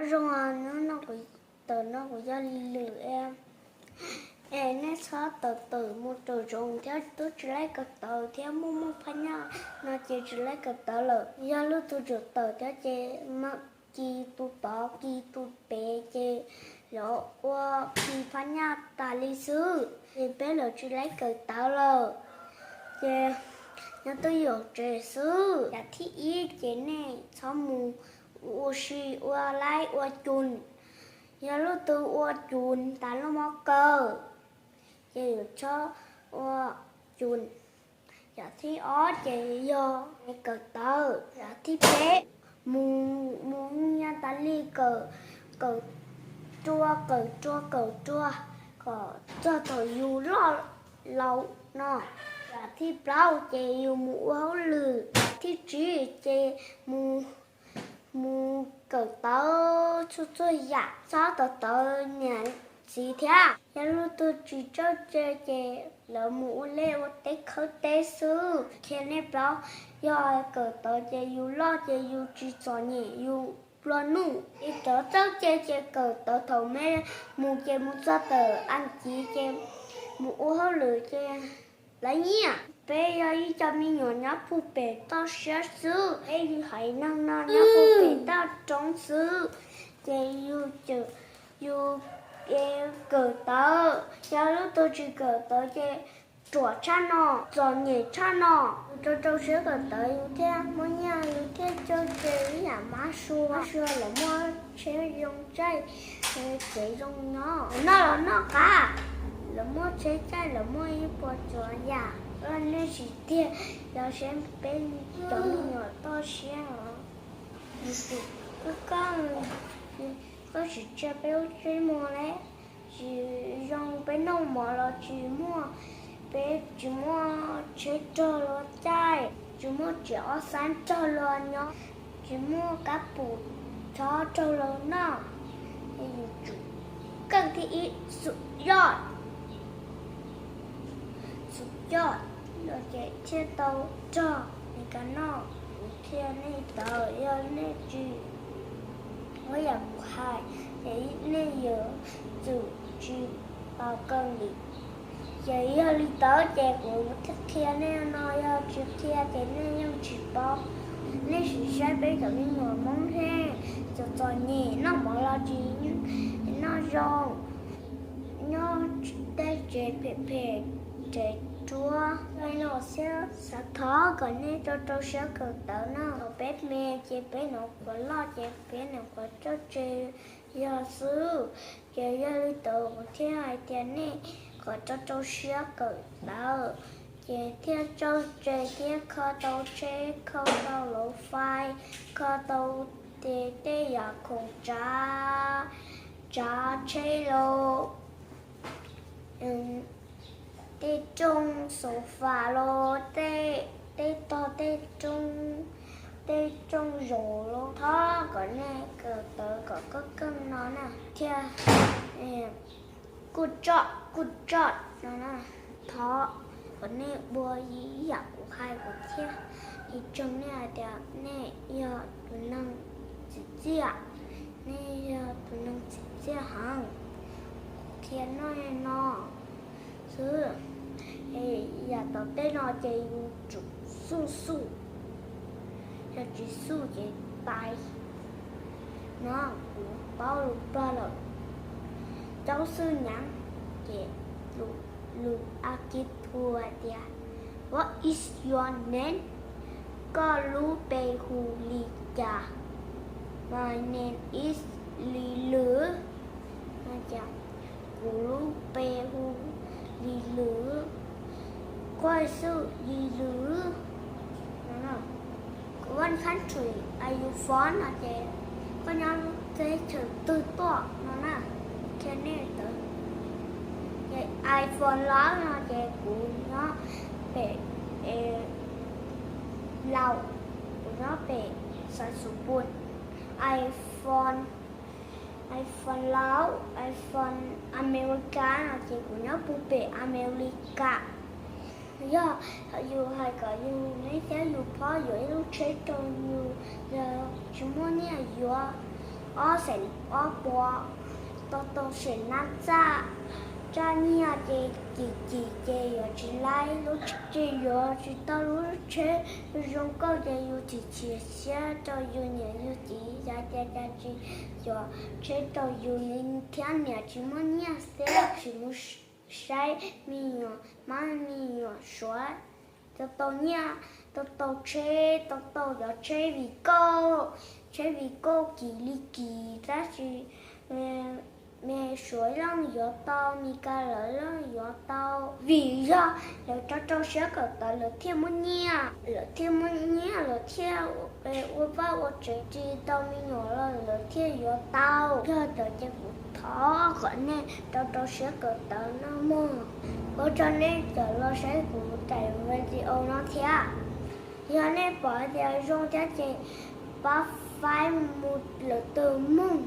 rồi nó cũng từ nó cũng do lừa em nó sao từ một từ dùng theo tôi chỉ lấy cái từ theo một phải nhau nó chỉ lấy cái từ là do lúc tôi được từ theo chị mà chị tôi to chị tôi bé chị rồi qua chị phải nhau ta lý sư thì bé là chỉ lấy cái từ là chị nó tôi hiểu trẻ sư là thi ý chị này sao mù u si u lai u chun giờ lúc tôi u chun ta nó mắc cơ chị cho u chun giờ thi ó chị vô cờ tờ giờ thi bé mù mù nha ta li cờ cờ chua cờ cho tôi yêu lo lâu nó là thi bao chị yêu mũ áo lử thi chỉ chị mù cờ tớ cho tôi dạ sao tớ nhận gì thế giờ lúc tôi chỉ cho chị lỡ mũ leo té khơi té sư khi này bao giờ cờ tớ chị yêu lo chị yêu chỉ cho nhẹ yêu lo nụ đi tớ chị cờ tớ thầu mẹ mù chị mù cho tớ ăn chỉ chị mũ áo lử chị lấy nhỉ bây giờ đi cho mình nhỏ phụ bể tao sẽ sư bây giờ hãy năng nó phụ bể tao trong sư chị yêu cờ tớ giờ lúc tôi chỉ cờ tớ chị chùa cha nó rồi nhảy cha nó cho sẽ cờ tớ yêu thế mỗi nhà yêu thế cho chị nhà má xua là mua sẽ dùng chay sẽ dùng nó cả là mua chế chay là mua ít bỏ cho nhà nên chỉ tiền là xem bên tấm nhỏ to xe các con có chỉ chơi béo chơi mua đấy chỉ dùng bên nông mỏ là chỉ mua chế cho nó chay chỉ mua cháo sáng cho nó nhá chỉ mua cá bù cho nó cần thì ít sụt yọt rồi chạy xe tàu cho thì cả nó theo này tàu yêu này chứ mới là hai để nên giờ dù chứ bao cân đi giờ yêu đi tới chạy của thích theo này nó yêu chứ theo cái này yêu chỉ bao nên chỉ sẽ biết được những người mong thế rồi nhẹ nó bỏ lo gì nó rong nó đây chạy phê chạy chúa đây nó sẽ thó còn nên cho sẽ cờ tớ nó bếp mẹ chị bé nó có lo chị bé nó có cho chị giờ xứ chị giờ đi tớ có theo hai tiền này có cho sẽ cờ tớ chị theo cho chị theo kho tàu lỗ phai kho tàu tê giờ cùng trả chế lô tê trung sofa lô tê to tê trung rổ lô thó có nè cờ tớ có cân nó nè theo good job nó nè thó có nè bùa ý giả của hai của theo thì trong nè đẹp nè giờ tụi nâng chỉ chia nè giờ tụi nâng chỉ chia hàng thiên nó sư giờ tao tên nó chơi chủ su giờ chỉ su chơi tay nó cũng bao rồi cháu sư nhắn chơi lu akitua dia what is your name có lu bê hu li cha my name is li lửa nó chào lu bê hu li lửa quay sự li lửa nó one country are you from à chị có nhau thế thử từ to nó nè cái này từ cái iPhone lá nó chị của nó về lâu của nó về sản xuất buôn iPhone lão iPhone America là chị của nó bù bể America giờ dù hay cả dù mấy cái dù phá dù lúc chế trong dù giờ chúng muốn nha dù ó sẽ ó bò tôi sẽ nát ra cha nia chị ở chị lại lúc chị ở chị tao lúc chế dùng câu để yêu chị sẽ cho yêu nhẹ yêu chị ra chị giờ chế cho yêu linh thiên nhẹ chị muốn nhẹ sẽ chị muốn sai mi nhỏ má mi nhỏ xóa tao nha tao giờ chế vì cô kỳ ra chị mẹ suối lăng gió tao mi ca lỡ lăng gió tao vì do lỡ cho sẽ có tao lỡ thêm một nha lỡ thêm ô ba ô chế chi tao mi nhỏ lỡ thêm gió tao cho tao chỉ phụ thọ gọi nên cho sẽ có tao nó mơ ô cho nên tao lo sẽ cũng tại vì gì ô nó thế giờ nên bỏ ra dùng cho chị bắt phải một lỡ từ mông